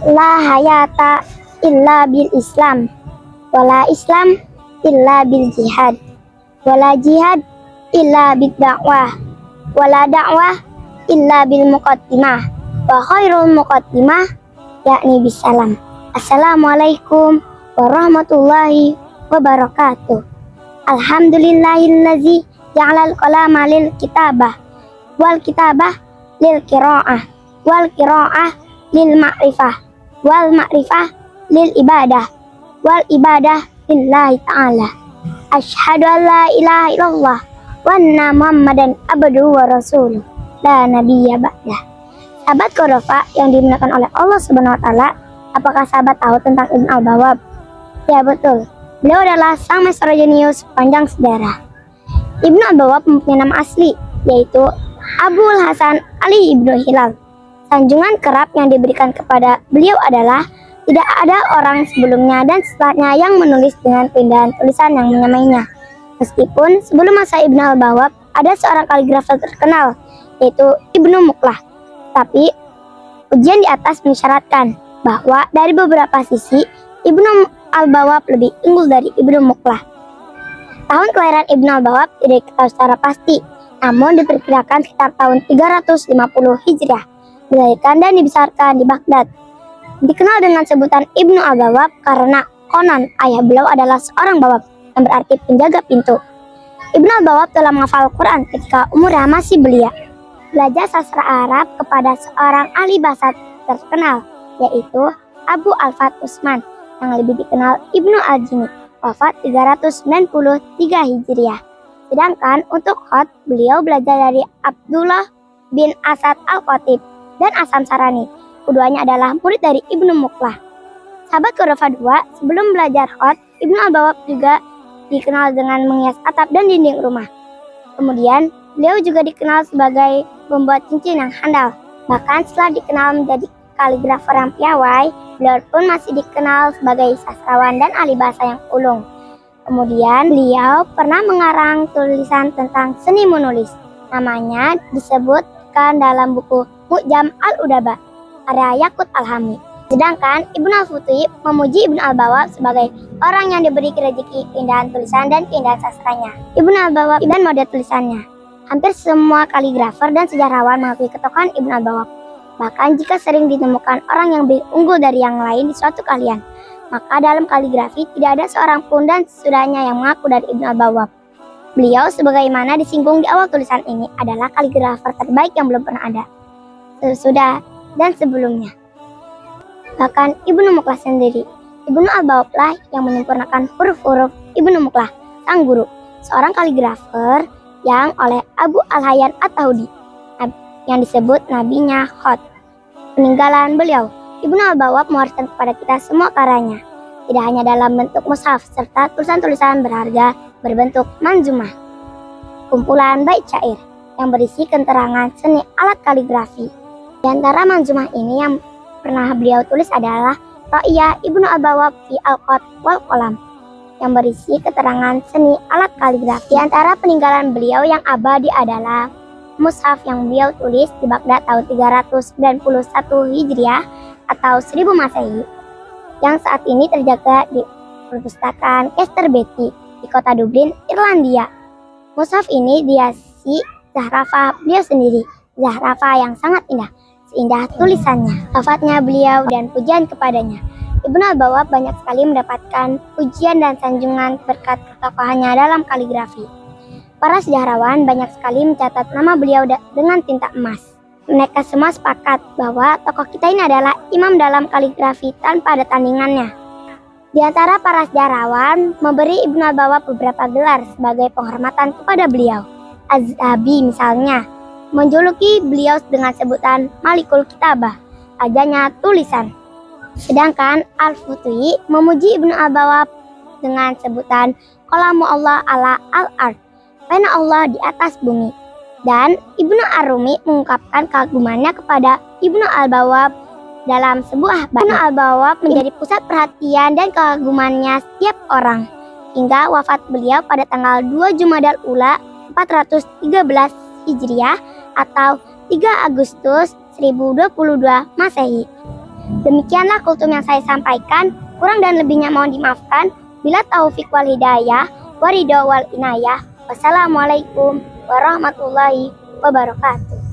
La hayata illa bil Islam, wala Islam illa bil jihad, wala jihad illa bid dakwah, wala dakwah illa bil muqaddimah, wa khairul muqaddimah yakni bisalam. Assalamualaikum warahmatullahi wabarakatuh. Alhamdulillahillazi ja'alal qalama lil kitabah, wal kitabah lil qiraah, wal qiraah lil ma'rifah, wal ma'rifah lil ibadah, wal ibadah lillahi ta'ala. Asyhadu an la ilaha illallah wa anna muhammadan abduhu wa rasuluh la nabiyya ba'dah. Sahabat Qurafa yang dimuliakan oleh Allah Subhanahu wa taala, apakah sahabat tahu tentang Ibnu Al-Bawwab? Ya betul, beliau adalah sang maestro jenius sepanjang sejarah. Ibnu Al-Bawwab mempunyai nama asli, yaitu Abul Hasan Ali Ibnu Hilal. Sanjungan kerap yang diberikan kepada beliau adalah tidak ada orang sebelumnya dan setelahnya yang menulis dengan keindahan tulisan yang menyamainya. Meskipun sebelum masa Ibnu Al-Bawwab ada seorang kaligrafer terkenal, yaitu Ibnu Muqlah. Tapi ujian di atas mensyaratkan bahwa dari beberapa sisi Ibnu Al-Bawwab lebih unggul dari Ibnu Muqlah. Tahun kelahiran Ibnu Al-Bawwab tidak diketahui secara pasti, namun diperkirakan sekitar tahun 350 Hijriah. Dilahirkan dan dibesarkan di Baghdad. Dikenal dengan sebutan Ibnu Al-Bawwab karena konon ayah beliau adalah seorang bawab, yang berarti penjaga pintu. Ibnu Al-Bawwab telah menghafal Quran ketika umurnya masih belia. Belajar sastra Arab kepada seorang ahli bahasa terkenal, yaitu Abu Al-Fat Utsman, yang lebih dikenal Ibnu Al-Jini, wafat 393 Hijriah. Sedangkan untuk khat, beliau belajar dari Abdullah bin Asad Al-Khatib dan Asam Sarani. Keduanya adalah murid dari Ibnu Muqlah. Sahabat Qurafa II, sebelum belajar khat, Ibnu Al-Bawwab juga dikenal dengan menghias atap dan dinding rumah. Kemudian, beliau juga dikenal sebagai pembuat cincin yang handal. Bahkan setelah dikenal menjadi kaligrafer yang piawai, beliau pun masih dikenal sebagai sastrawan dan ahli bahasa yang ulung. Kemudian beliau pernah mengarang tulisan tentang seni menulis. Namanya disebutkan dalam buku Mu'jam Al-Udaba karya Yaqut Al-Hami. Sedangkan Ibnu Al-Futuhi memuji Ibnu Al-Bawwab sebagai orang yang diberi rezeki keindahan tulisan dan keindahan sastranya. Ibnu Al-Bawwab dan model tulisannya. Hampir semua kaligrafer dan sejarawan mengakui ketokohan Ibnu Al-Bawwab. Bahkan jika sering ditemukan orang yang lebih unggul dari yang lain di suatu keahlian, maka dalam kaligrafi tidak ada seorang pun dan sesudahnya yang mengaku dari Ibnu Al-Bawwab. Beliau sebagaimana disinggung di awal tulisan ini adalah kaligrafer terbaik yang belum pernah ada, sesudah dan sebelumnya. Bahkan Ibnu Muqlah sendiri, Ibnu Al-Bawwab lah yang menyempurnakan huruf-huruf Ibnu Muqlah, sang guru, seorang kaligrafer yang oleh Abu Al-Hayyan At-Tahudi, yang disebut nabinya khat. Peninggalan beliau, Ibnu Al-Bawwab mewariskan kepada kita semua karyanya, tidak hanya dalam bentuk mushaf serta tulisan-tulisan berharga berbentuk manzumah, kumpulan bait syair yang berisi keterangan seni alat kaligrafi. Di antara manzumah ini yang pernah beliau tulis adalah Ra'iyah Ibnu Al-Bawwab fi Al-Khat wal Qalam yang berisi keterangan seni alat kaligrafi. Di antara peninggalan beliau yang abadi adalah mushaf yang beliau tulis di Baghdad tahun 391 Hijriah atau 1000 Masehi, yang saat ini terjaga di perpustakaan Kester Beatty di kota Dublin, Irlandia. Mushaf ini dihiasi zahrafah beliau sendiri, zahrafah yang sangat indah, seindah tulisannya. Wafatnya beliau dan pujian kepadanya. Ibnu Al-Bawwab banyak sekali mendapatkan pujian dan sanjungan berkat ketokohannya dalam kaligrafi. Para sejarawan banyak sekali mencatat nama beliau dengan tinta emas. Mereka semua sepakat bahwa tokoh kita ini adalah imam dalam kaligrafi tanpa ada tandingannya. Di antara para sejarawan memberi Ibnu Al-Bawwab beberapa gelar sebagai penghormatan kepada beliau. Az-Zahabi misalnya menjuluki beliau dengan sebutan Malikul Kitabah, rajanya tulisan. Sedangkan Al-Futuhi memuji Ibnu Al-Bawwab dengan sebutan Qalamu Allah ala al-ard, pena Allah di atas bumi. Dan Ibnu Ar-Rumi mengungkapkan kagumannya kepada Ibnu Al-Bawwab dalam sebuah bait. Ibnu Al-Bawwab menjadi pusat perhatian dan kagumannya setiap orang hingga wafat beliau pada tanggal 2 Jumadal Ula 413 Hijriah atau 3 Agustus 1022 Masehi. Demikianlah kultum yang saya sampaikan. Kurang dan lebihnya mohon dimaafkan. Bila taufik wal hidayah, waridho wal inayah. Wassalamualaikum warahmatullahi wabarakatuh.